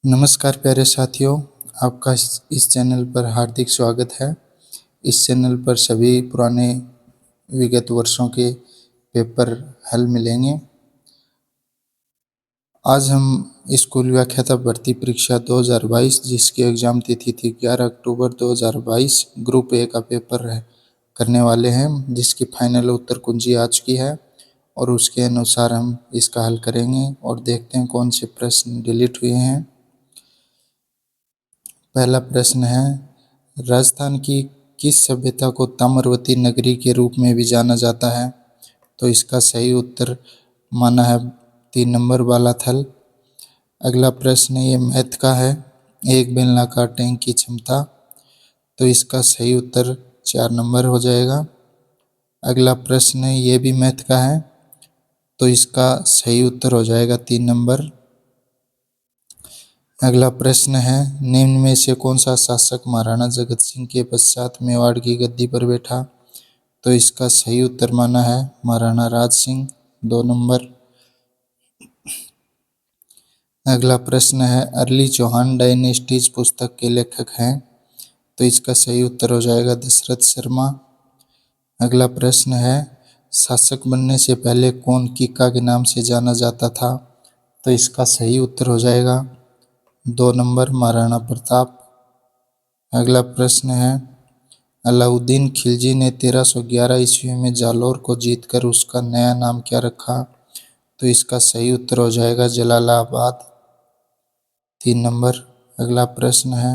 नमस्कार प्यारे साथियों, आपका इस चैनल पर हार्दिक स्वागत है। इस चैनल पर सभी पुराने विगत वर्षों के पेपर हल मिलेंगे। आज हम स्कूल व्याख्याता भर्ती परीक्षा 2022 जिसकी एग्ज़ाम तिथि थी 11 अक्टूबर 2022 ग्रुप ए का पेपर करने वाले हैं, जिसकी फाइनल उत्तर कुंजी आ चुकी है और उसके अनुसार हम इसका हल करेंगे और देखते हैं कौन से प्रश्न डिलीट हुए हैं। पहला प्रश्न है, राजस्थान की किस सभ्यता को ताम्रवती नगरी के रूप में भी जाना जाता है? तो इसका सही उत्तर माना है 3 नंबर बालाथल। अगला प्रश्न ये मैथ का है, एक बेलनाकार टैंक की क्षमता, तो इसका सही उत्तर 4 नंबर हो जाएगा। अगला प्रश्न ये भी मैथ का है, तो इसका सही उत्तर हो जाएगा 3 नंबर। अगला प्रश्न है, निम्न में से कौन सा शासक महाराणा जगत सिंह के पश्चात मेवाड़ की गद्दी पर बैठा? तो इसका सही उत्तर माना है महाराणा राज सिंह, 2 नंबर। अगला प्रश्न है, अरली चौहान डायनेस्टीज पुस्तक के लेखक हैं? तो इसका सही उत्तर हो जाएगा दशरथ शर्मा। अगला प्रश्न है, शासक बनने से पहले कौन कीका के नाम से जाना जाता था? तो इसका सही उत्तर हो जाएगा 2 नंबर महाराणा प्रताप। अगला प्रश्न है, अलाउद्दीन खिलजी ने 1311 ईस्वी में जालौर को जीतकर उसका नया नाम क्या रखा? तो इसका सही उत्तर हो जाएगा जलालाबाद, 3 नंबर। अगला प्रश्न है,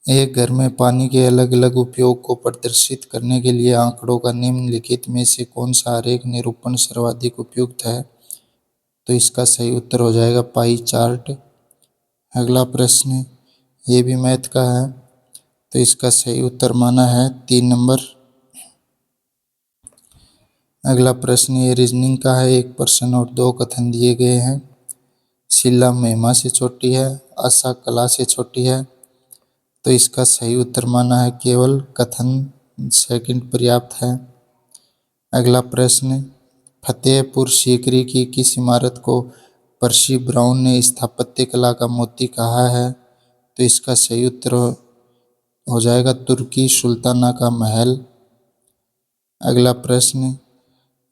एक घर में पानी के अलग अलग उपयोग को प्रदर्शित करने के लिए आंकड़ों का निम्नलिखित में से कौन सा आरेख निरूपण सर्वाधिक उपयुक्त है? तो इसका सही उत्तर हो जाएगा पाई चार्ट। अगला प्रश्न ये भी मैथ का है, तो इसका सही उत्तर माना है 3 नंबर। अगला प्रश्न ये रीजनिंग का है, एक प्रश्न और 2 कथन दिए गए हैं। शीला महिमा से छोटी है, आशा कला से छोटी है, तो इसका सही उत्तर माना है केवल कथन सेकंड पर्याप्त है। अगला प्रश्न, फतेहपुर सीकरी की किस इमारत को पर्सी ब्राउन ने स्थापत्य कला का मोती कहा है? तो इसका सही उत्तर हो जाएगा तुर्की सुल्ताना का महल। अगला प्रश्न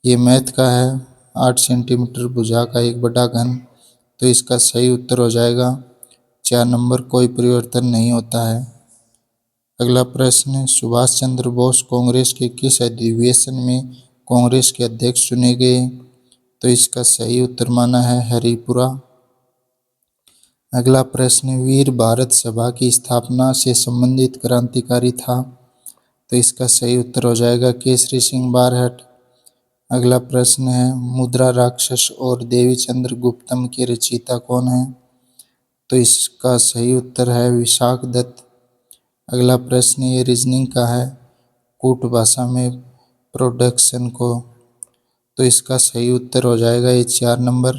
ये मैथ का है, 8 सेंटीमीटर भुजा का एक बड़ा घन, तो इसका सही उत्तर हो जाएगा 4 नंबर कोई परिवर्तन नहीं होता है। अगला प्रश्न, सुभाष चंद्र बोस कांग्रेस के किस अधिवेशन में कांग्रेस के अध्यक्ष चुने गए? तो इसका सही उत्तर माना है हरिपुरा। अगला प्रश्न, वीर भारत सभा की स्थापना से संबंधित क्रांतिकारी था? तो इसका सही उत्तर हो जाएगा केसरी सिंह बारहट। अगला प्रश्न है, मुद्रा राक्षस और देवी चंद्र गुप्तम के रचयिता कौन है? तो इसका सही उत्तर है विशाख दत्त। अगला प्रश्न ये रीजनिंग का है, कूट भाषा में प्रोडक्शन को, तो इसका सही उत्तर हो जाएगा ये 4 नंबर।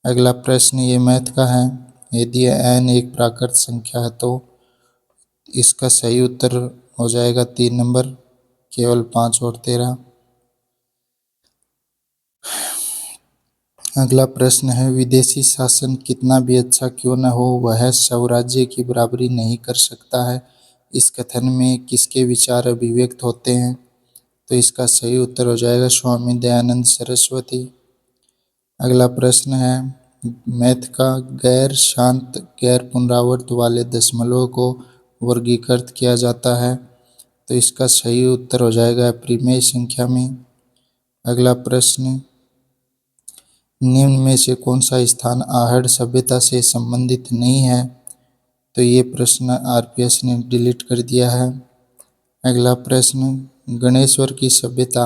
अगला प्रश्न ये मैथ का है, यदि n एक प्राकृत संख्या है तो इसका सही उत्तर हो जाएगा 3 नंबर, केवल 5 और 13। अगला प्रश्न है, विदेशी शासन कितना भी अच्छा क्यों न हो वह स्वराज्य की बराबरी नहीं कर सकता है, इस कथन में किसके विचार अभिव्यक्त होते हैं? तो इसका सही उत्तर हो जाएगा स्वामी दयानंद सरस्वती। अगला प्रश्न है मैथ का, गैर शांत गैर पुनरावर्त वाले दशमलव को वर्गीकृत किया जाता है, तो इसका सही उत्तर हो जाएगा परिमेय संख्या में। अगला प्रश्न, निम्न में से कौन सा स्थान आहड़ सभ्यता से संबंधित नहीं है? तो ये प्रश्न आरपीएस ने डिलीट कर दिया है। अगला प्रश्न, गणेश्वर की सभ्यता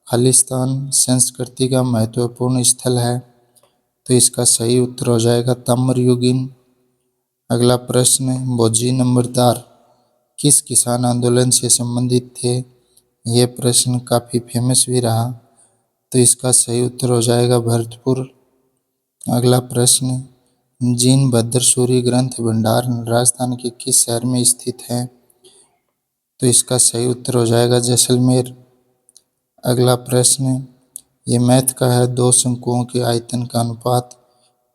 खालिस्तान संस्कृति का महत्वपूर्ण स्थल है, तो इसका सही उत्तर हो जाएगा ताम्रयुगीन। अगला प्रश्न, भोजी नंबरदार किस किसान आंदोलन से संबंधित थे? यह प्रश्न काफ़ी फेमस भी रहा, तो इसका सही उत्तर हो जाएगा भरतपुर। अगला प्रश्न, जीन भद्रसूरी ग्रंथ भंडार राजस्थान के किस शहर में स्थित है? तो इसका सही उत्तर हो जाएगा जैसलमेर। अगला प्रश्न ये मैथ का है, 2 शंकुओं के आयतन का अनुपात,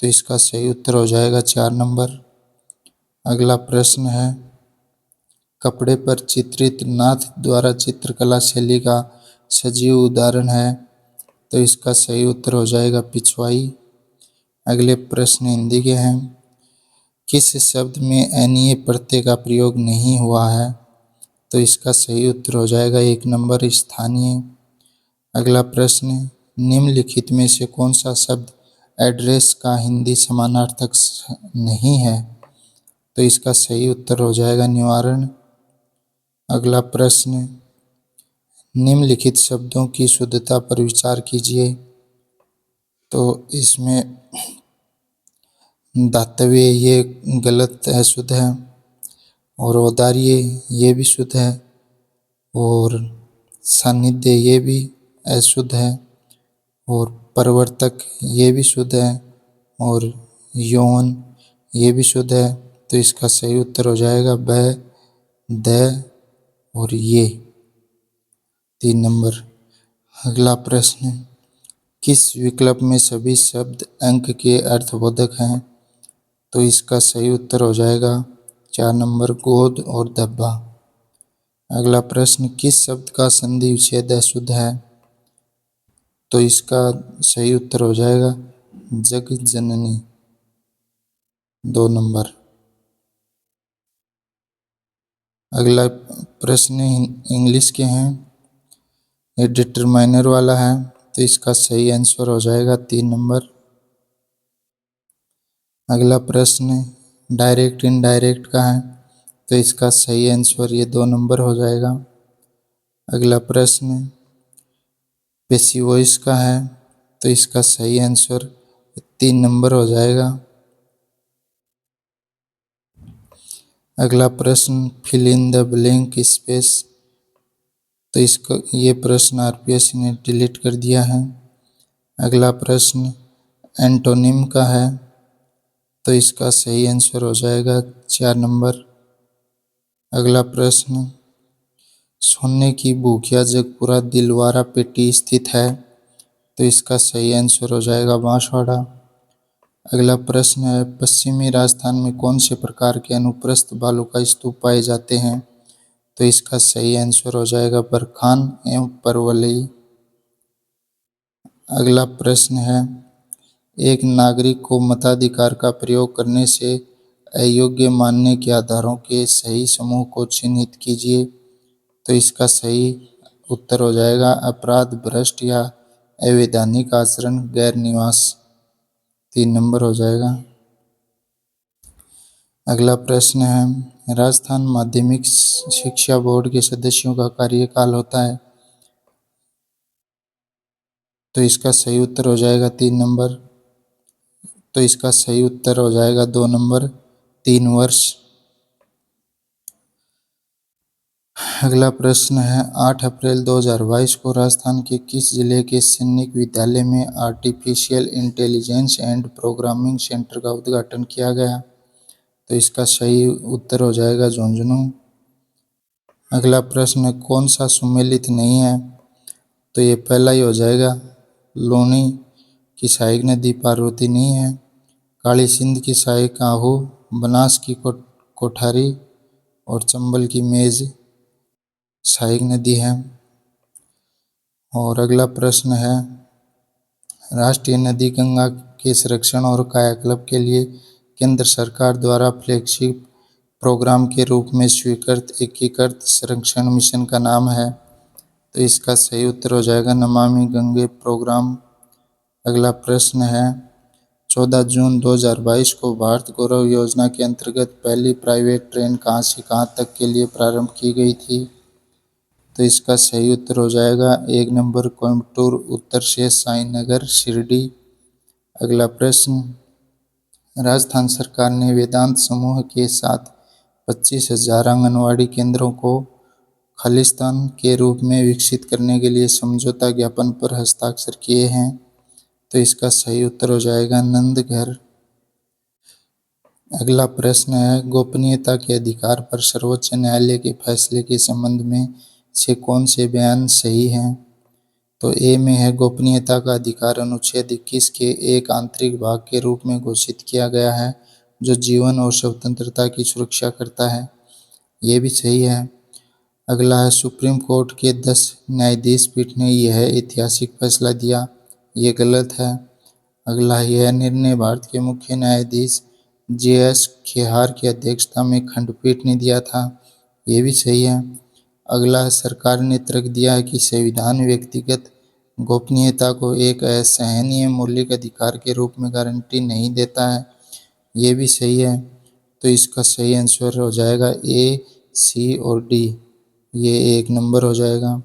तो इसका सही उत्तर हो जाएगा 4 नंबर। अगला प्रश्न है, कपड़े पर चित्रित नाथ द्वारा चित्रकला शैली का सजीव उदाहरण है, तो इसका सही उत्तर हो जाएगा पिछवाई। अगले प्रश्न हिंदी के हैं, किस शब्द में अनीय प्रत्यय का प्रयोग नहीं हुआ है, तो इसका सही उत्तर हो जाएगा 1 नंबर स्थानीय। अगला प्रश्न, निम्नलिखित में से कौन सा शब्द एड्रेस का हिंदी समानार्थक नहीं है, तो इसका सही उत्तर हो जाएगा निवारण। अगला प्रश्न, निम्नलिखित शब्दों की शुद्धता पर विचार कीजिए, तो इसमें दातव्य ये गलत है, शुद्ध है, और औदार्य ये भी शुद्ध है, और सान्निध्य ये भी अशुद्ध है, और परिवर्तक ये भी शुद्ध है, और यौवन ये भी शुद्ध है, तो इसका सही उत्तर हो जाएगा ब, द और ये 3 नंबर। अगला प्रश्न, किस विकल्प में सभी शब्द अंक के अर्थबोधक हैं, तो इसका सही उत्तर हो जाएगा 4 नंबर गोद और धब्बा। अगला प्रश्न, किस शब्द का संधि विच्छेद अशुद्ध है, तो इसका सही उत्तर हो जाएगा जग जननी 2 नंबर। अगला प्रश्न इंग्लिश के हैं, ये डिटरमाइनर वाला है, तो इसका सही आंसर हो जाएगा 3 नंबर। अगला प्रश्न डायरेक्ट इनडायरेक्ट का है, तो इसका सही आंसर ये 2 नंबर हो जाएगा। अगला प्रश्न पैसिव वॉइस का है, तो इसका सही आंसर 3 नंबर हो जाएगा। अगला प्रश्न fill in the blank space, तो इसका ये प्रश्न आरपीएस ने डिलीट कर दिया है। अगला प्रश्न एंटोनिम का है, तो इसका सही आंसर हो जाएगा 4 नंबर। अगला प्रश्न सोने की भूखिया जगपुरा दिलवारा पेटी स्थित है, तो इसका सही आंसर हो जाएगा बांसवाड़ा। अगला प्रश्न है, पश्चिमी राजस्थान में कौन से प्रकार के अनुप्रस्थ बालू का स्तूप पाए जाते हैं, तो इसका सही आंसर हो जाएगा बरखान एवं परवलई। अगला प्रश्न है, एक नागरिक को मताधिकार का प्रयोग करने से अयोग्य मानने के आधारों के सही समूह को चिन्हित कीजिए, तो इसका सही उत्तर हो जाएगा अपराध, भ्रष्ट या अवैधानिक आचरण, गैर निवास 3 नंबर हो जाएगा। अगला प्रश्न है, राजस्थान माध्यमिक शिक्षा बोर्ड के सदस्यों का कार्यकाल होता है, तो इसका सही उत्तर हो जाएगा 3 नंबर, तो इसका सही उत्तर हो जाएगा 2 नंबर 3 वर्ष। अगला प्रश्न है, 8 अप्रैल 2022 को राजस्थान के किस जिले के सैनिक विद्यालय में artificial intelligence and programming centre का उद्घाटन किया गया, तो इसका सही उत्तर हो जाएगा झुंझुनू। अगला प्रश्न, कौन सा सुमेलित नहीं है, तो ये पहला ही हो जाएगा लूणी की सहायक नदी पार्वती नहीं है, काली सिंध की सहायक आहू, बनास की कोठारी और चंबल की मेज सहायक नदी है। और अगला प्रश्न है, राष्ट्रीय नदी गंगा के संरक्षण और कायाकल्प के लिए केंद्र सरकार द्वारा फ्लैगशिप प्रोग्राम के रूप में स्वीकृत एकीकृत संरक्षण मिशन का नाम है, तो इसका सही उत्तर हो जाएगा नमामि गंगे प्रोग्राम। अगला प्रश्न है, 14 जून 2022 को भारत गौरव योजना के अंतर्गत पहली प्राइवेट ट्रेन कहाँ से कहाँ तक के लिए प्रारंभ की गई थी, तो इसका सही उत्तर हो जाएगा 1 नंबर कोयम्बटूर उत्तर से साईनगर शिरडी। अगला प्रश्न, राजस्थान सरकार ने वेदांत समूह के साथ 25,000 आंगनवाड़ी केंद्रों को खालिस्तान के रूप में विकसित करने के लिए समझौता ज्ञापन पर हस्ताक्षर किए हैं, तो इसका सही उत्तर हो जाएगा नंदघर। अगला प्रश्न है, गोपनीयता के अधिकार पर सर्वोच्च न्यायालय के फैसले के संबंध में से कौन से बयान सही हैं, तो ए में है गोपनीयता का अधिकार अनुच्छेद 21 के एक आंतरिक भाग के रूप में घोषित किया गया है, जो जीवन और स्वतंत्रता की सुरक्षा करता है। ये भी सही है। अगला है सुप्रीम कोर्ट के 10 न्यायाधीश पीठ ने यह ऐतिहासिक फैसला दिया। ये गलत है। अगला यह निर्णय भारत के मुख्य न्यायाधीश जे.एस. खेहार की अध्यक्षता में खंडपीठ ने दिया था। ये भी सही है। अगला सरकार ने तर्क दिया है कि संविधान व्यक्तिगत गोपनीयता को एक असहनीय मौलिक अधिकार के रूप में गारंटी नहीं देता है। ये भी सही है। तो इसका सही आंसर हो जाएगा ए, सी और डी। ये एक नंबर हो जाएगा।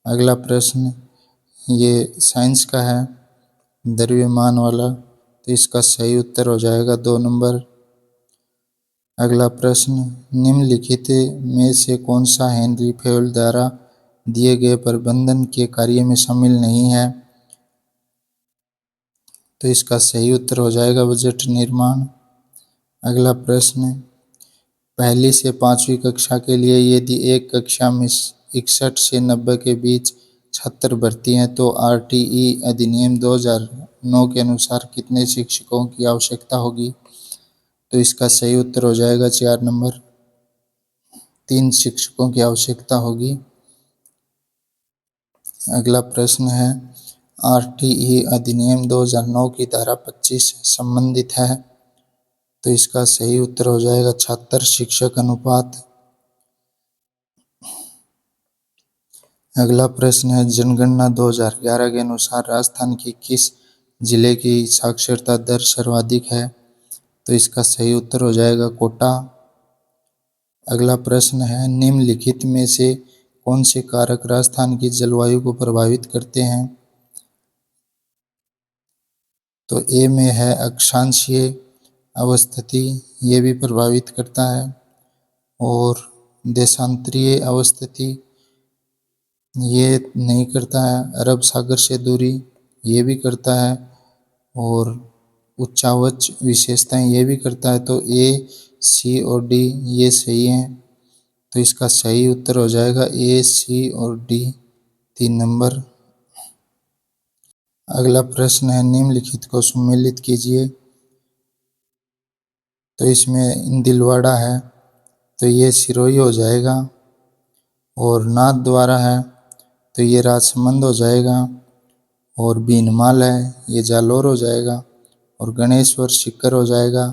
अगला प्रश्न ये साइंस का है, द्रव्यमान वाला, तो इसका सही उत्तर हो जाएगा 2 नंबर। अगला प्रश्न निम्नलिखित में से कौन सा हेनरी फेयल द्वारा दिए गए प्रबंधन के कार्य में शामिल नहीं है? तो इसका सही उत्तर हो जाएगा बजट निर्माण। अगला प्रश्न पहली से 5वीं कक्षा के लिए यदि एक कक्षा में 61 से 90 के बीच छात्र भर्ती हैं तो आरटीई अधिनियम 2009 के अनुसार कितने शिक्षकों की आवश्यकता होगी? तो इसका सही उत्तर हो जाएगा 4 नंबर, 3 शिक्षकों की आवश्यकता होगी। अगला प्रश्न है आरटीई अधिनियम 2009 की धारा 25 से संबंधित है, तो इसका सही उत्तर हो जाएगा छात्र शिक्षक अनुपात। अगला प्रश्न है जनगणना 2011 के अनुसार राजस्थान के किस जिले की साक्षरता दर सर्वाधिक है? तो इसका सही उत्तर हो जाएगा कोटा। अगला प्रश्न है निम्नलिखित में से कौन से कारक राजस्थान की जलवायु को प्रभावित करते हैं? तो ए में है अक्षांशीय अवस्थिति, ये भी प्रभावित करता है, और देशांतरीय अवस्थिति ये नहीं करता है। अरब सागर से दूरी ये भी करता है, और उच्चावच विशेषताएं ये भी करता है। तो ए, सी और डी ये सही हैं। तो इसका सही उत्तर हो जाएगा ए, सी और डी, 3 नंबर। अगला प्रश्न है निम्नलिखित को सम्मिलित कीजिए। तो इसमें दिलवाड़ा है, तो ये सिरोही हो जाएगा, और नाथद्वारा है तो ये राजसमंद हो जाएगा, और बीनमाल है ये जालौर हो जाएगा, और गणेश्वर सीकर हो जाएगा।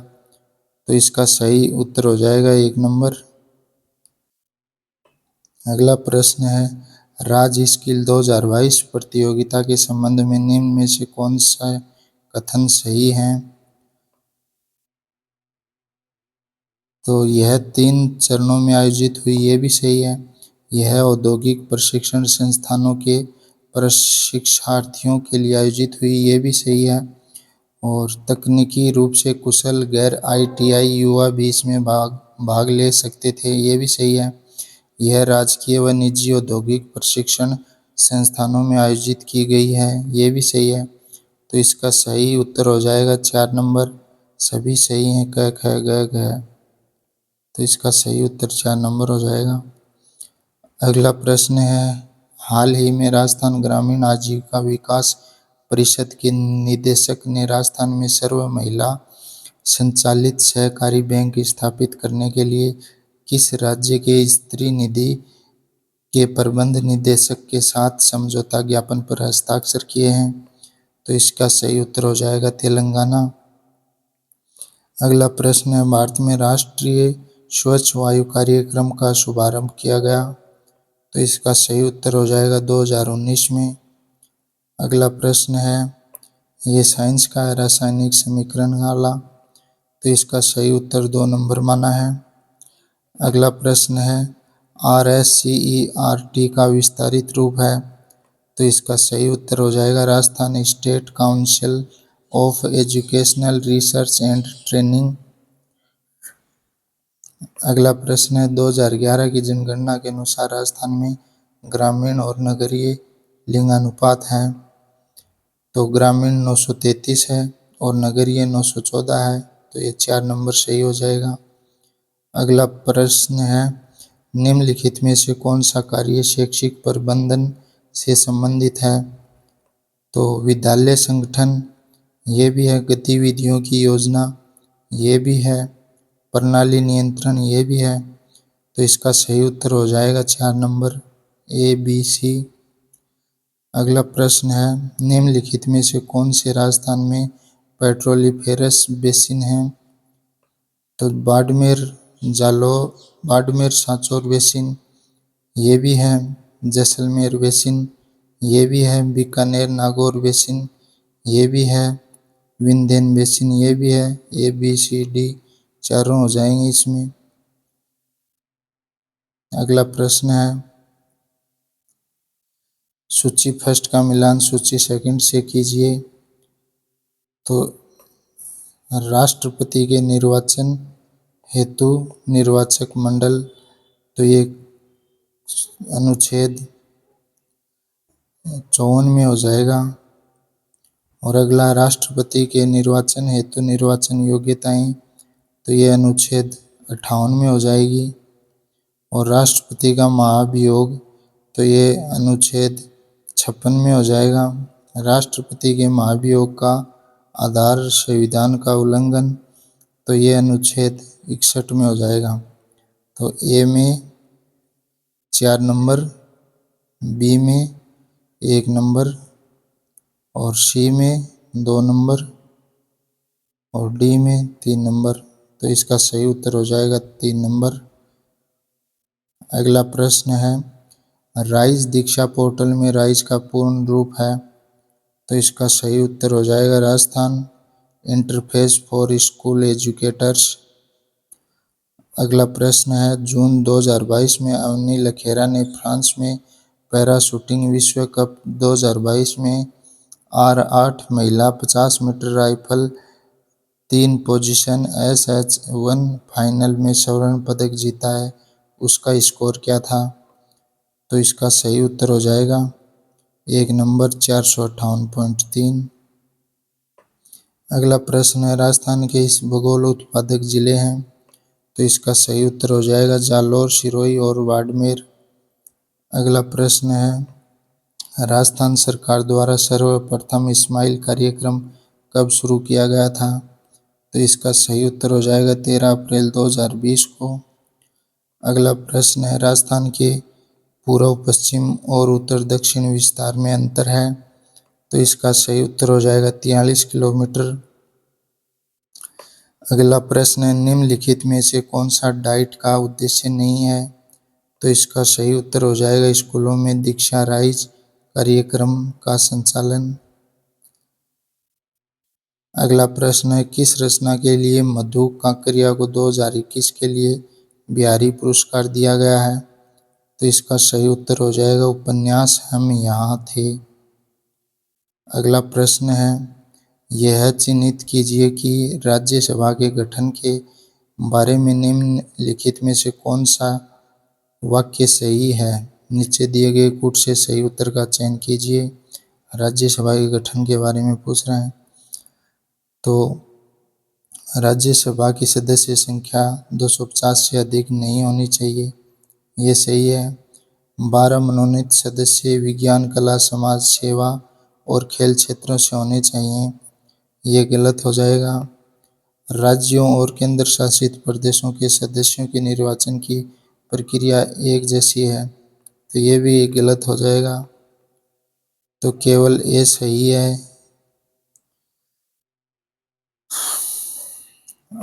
तो इसका सही उत्तर हो जाएगा 1 नंबर। अगला प्रश्न है राज्य स्किल 2022 प्रतियोगिता के संबंध में निम्न में से कौन सा कथन सही है? तो यह 3 चरणों में आयोजित हुई, ये भी सही है। यह औद्योगिक प्रशिक्षण संस्थानों के प्रशिक्षार्थियों के लिए आयोजित हुई, ये भी सही है। और तकनीकी रूप से कुशल गैर आईटीआई युवा भी इसमें भाग ले सकते थे, ये भी सही है। यह राजकीय व निजी औद्योगिक प्रशिक्षण संस्थानों में आयोजित की गई है, ये भी सही है। तो इसका सही उत्तर हो जाएगा 4 नंबर। सभी सही हैं, क ख ग घ। तो इसका सही उत्तर 4 नंबर हो जाएगा। अगला प्रश्न है हाल ही में राजस्थान ग्रामीण आजीविका विकास परिषद के निदेशक ने राजस्थान में सर्व महिला संचालित सहकारी बैंक स्थापित करने के लिए किस राज्य के स्त्री निधि के प्रबंध निदेशक के साथ समझौता ज्ञापन पर हस्ताक्षर किए हैं? तो इसका सही उत्तर हो जाएगा तेलंगाना। अगला प्रश्न है भारत में राष्ट्रीय स्वच्छ वायु कार्यक्रम का शुभारंभ किया गया, तो इसका सही उत्तर हो जाएगा 2019 में। अगला प्रश्न है ये साइंस का है, रासायनिक समीकरण वाला, तो इसका सही उत्तर 2 नंबर माना है। अगला प्रश्न है RSCERT का विस्तारित रूप है, तो इसका सही उत्तर हो जाएगा Rajasthan state council of educational research and training. अगला प्रश्न है 2011 की जनगणना के अनुसार राजस्थान में ग्रामीण और नगरीय लिंगानुपात है, तो ग्रामीण 933 है और नगरीय 914 है, तो ये 4 नंबर सही हो जाएगा। अगला प्रश्न है निम्नलिखित में से कौन सा कार्य शैक्षिक प्रबंधन से संबंधित है। तो विद्यालय संगठन ये भी है, गतिविधियों की योजना ये भी है, प्रणाली नियंत्रण ये भी है। तो इसका सही उत्तर हो जाएगा 4 नंबर ए बी सी। अगला प्रश्न है, निम्नलिखित में से कौन से राजस्थान में पेट्रोलिफेरस बेसिन है? तो बाड़मेर जालौर, बाड़मेर सांचौर बेसिन ये भी है, जैसलमेर बेसिन ये भी है, बीकानेर नागौर बेसिन ये भी है, विंध्यन बेसिन ये भी है। ए बी सी डी चारों हो जाएंगे इसमें। अगला प्रश्न है, सूची फर्स्ट का मिलान सूची सेकंड से कीजिए। तो राष्ट्रपति के निर्वाचन हेतु निर्वाचक मंडल, तो ये अनुच्छेद 54 में हो जाएगा। और अगला, राष्ट्रपति के निर्वाचन हेतु निर्वाचन योग्यताएं, तो ये अनुच्छेद 58 में हो जाएगी। और राष्ट्रपति का महाभियोग, तो ये अनुच्छेद 56 में हो जाएगा। राष्ट्रपति के महाभियोग का आधार संविधान का उल्लंघन, तो ये अनुच्छेद 61 में हो जाएगा। तो ए में 4 नंबर, बी में 1 नंबर, और सी में 2 नंबर, और डी में 3 नंबर। तो इसका सही उत्तर हो जाएगा 3 नंबर। अगला प्रश्न है, राइज दीक्षा पोर्टल में राइज का पूर्ण रूप है? तो इसका सही उत्तर हो जाएगा Rajasthan interface for school educators. अगला प्रश्न है, जून 2022 में अवनी लखेरा ने फ्रांस में पैरा शूटिंग विश्व कप 2022 में R8 महिला 50 metre rifle 3 position SH1 final में स्वर्ण पदक जीता है, उसका स्कोर क्या था? तो इसका सही उत्तर हो जाएगा 1 नंबर 458.3। अगला प्रश्न है, राजस्थान के इस भूगोल उत्पादक जिले हैं? तो इसका सही उत्तर हो जाएगा जालौर, सिरोही और बाड़मेर। अगला प्रश्न है, राजस्थान सरकार द्वारा सर्वप्रथम स्माइल कार्यक्रम कब शुरू किया गया था? तो इसका सही उत्तर हो जाएगा 13 अप्रैल 2020 को। अगला प्रश्न है, राजस्थान के पूर्व पश्चिम और उत्तर दक्षिण विस्तार में अंतर है? तो इसका सही उत्तर हो जाएगा 43 किलोमीटर। अगला प्रश्न है, निम्नलिखित में से कौन सा डाइट का उद्देश्य नहीं है? तो इसका सही उत्तर हो जाएगा स्कूलों में दीक्षा राइज कार्यक्रम का संचालन। अगला प्रश्न है, किस रचना के लिए मधु कांकरिया को 2021 के लिए बिहारी पुरस्कार दिया गया है? तो इसका सही उत्तर हो जाएगा उपन्यास हम यहाँ थे। अगला प्रश्न है, यह चिन्हित कीजिए कि राज्यसभा के गठन के बारे में निम्नलिखित में से कौन सा वाक्य सही है? नीचे दिए गए कूट से सही उत्तर का चयन कीजिए। राज्यसभा के गठन के बारे में पूछ रहे हैं। तो राज्यसभा की सदस्य संख्या 250 से अधिक नहीं होनी चाहिए, ये सही है। 12 मनोनीत सदस्य विज्ञान, कला, समाज सेवा और खेल क्षेत्रों से होने चाहिए, ये गलत हो जाएगा। राज्यों और केंद्र शासित प्रदेशों के सदस्यों के निर्वाचन की प्रक्रिया एक जैसी है, तो ये भी गलत हो जाएगा। तो केवल ए सही है।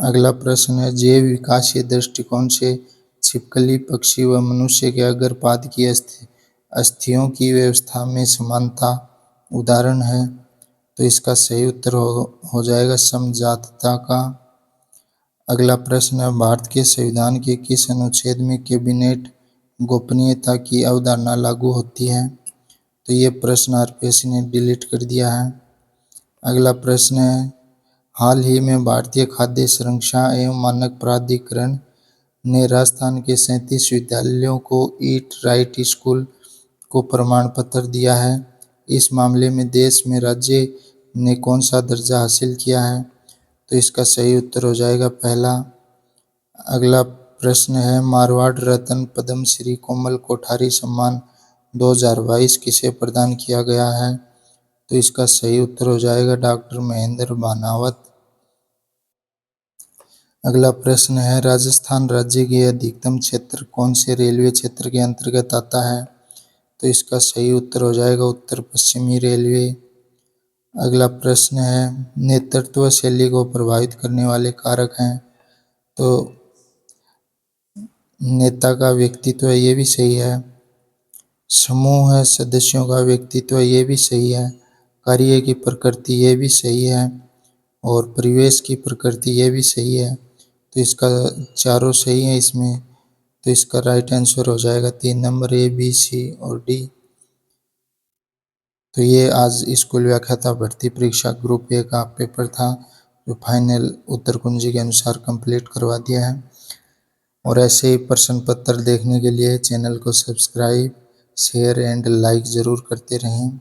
अगला प्रश्न है, जैव विकासीय दृष्टिकोण से छिपकली पक्षी व मनुष्य के अग्रपाद की अस्थियों की व्यवस्था में समानता उदाहरण है? तो इसका सही उत्तर हो जाएगा समजातता का। अगला प्रश्न है, भारत के संविधान के किस अनुच्छेद में कैबिनेट गोपनीयता की अवधारणा लागू होती है? तो ये प्रश्न आरपीएससी ने डिलीट कर दिया है। अगला प्रश्न है, हाल ही में भारतीय खाद्य सुरक्षा एवं मानक प्राधिकरण ने राजस्थान के 37 विद्यालयों को ईट राइट स्कूल को प्रमाण पत्र दिया है। इस मामले में देश में राज्य ने कौन सा दर्जा हासिल किया है? तो इसका सही उत्तर हो जाएगा पहला। अगला प्रश्न है, मारवाड़ रत्न पद्म श्री कोमल कोठारी सम्मान 2022 किसे प्रदान किया गया है? तो इसका सही उत्तर हो जाएगा डॉक्टर महेंद्र भानावत। अगला प्रश्न है, राजस्थान राज्य के अधिकतम क्षेत्र कौन से रेलवे क्षेत्र के अंतर्गत आता है? तो इसका सही उत्तर हो जाएगा उत्तर पश्चिमी रेलवे। अगला प्रश्न है, नेतृत्व शैली को प्रभावित करने वाले कारक हैं? तो नेता का व्यक्तित्व, ये भी सही है। समूह है सदस्यों का व्यक्तित्व, ये भी सही है। कार्य की प्रकृति, ये भी सही है। और परिवेश की प्रकृति, ये भी सही है। तो इसका चारों सही है इसमें। तो इसका राइट आंसर हो जाएगा 3 नंबर, ए बी सी और डी। तो ये आज स्कूल व्याख्याता भर्ती परीक्षा ग्रुप ए का पेपर था, जो फाइनल उत्तर कुंजी के अनुसार कंप्लीट करवा दिया है। और ऐसे ही प्रश्न पत्र देखने के लिए चैनल को सब्सक्राइब, शेयर एंड लाइक ज़रूर करते रहें।